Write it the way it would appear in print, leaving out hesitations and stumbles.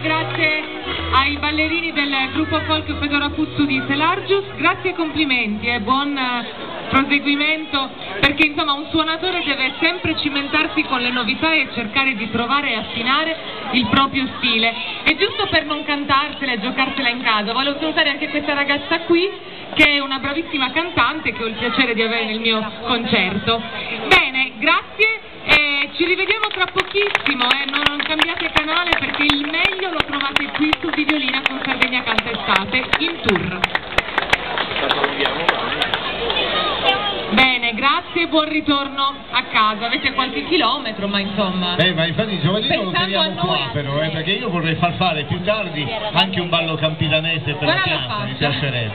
Grazie ai ballerini del gruppo folk Fedora Puzzu di Selargius, grazie e complimenti e buon proseguimento, perché insomma un suonatore deve sempre cimentarsi con le novità e cercare di trovare e affinare il proprio stile. E giusto per non cantarsela e giocarsela in casa, volevo salutare anche questa ragazza qui, che è una bravissima cantante che ho il piacere di avere nel mio concerto. Bene, grazie. Ci rivediamo tra pochissimo, non cambiate canale perché il meglio lo trovate qui su Videolina con Sardegna Canta Estate in tour. Bene, grazie e buon ritorno a casa. Avete qualche chilometro, ma insomma... ma infatti il Giovannino lo teniamo qua però, perché io vorrei far fare più tardi anche un ballo campidanese per la piazza, mi piacerebbe.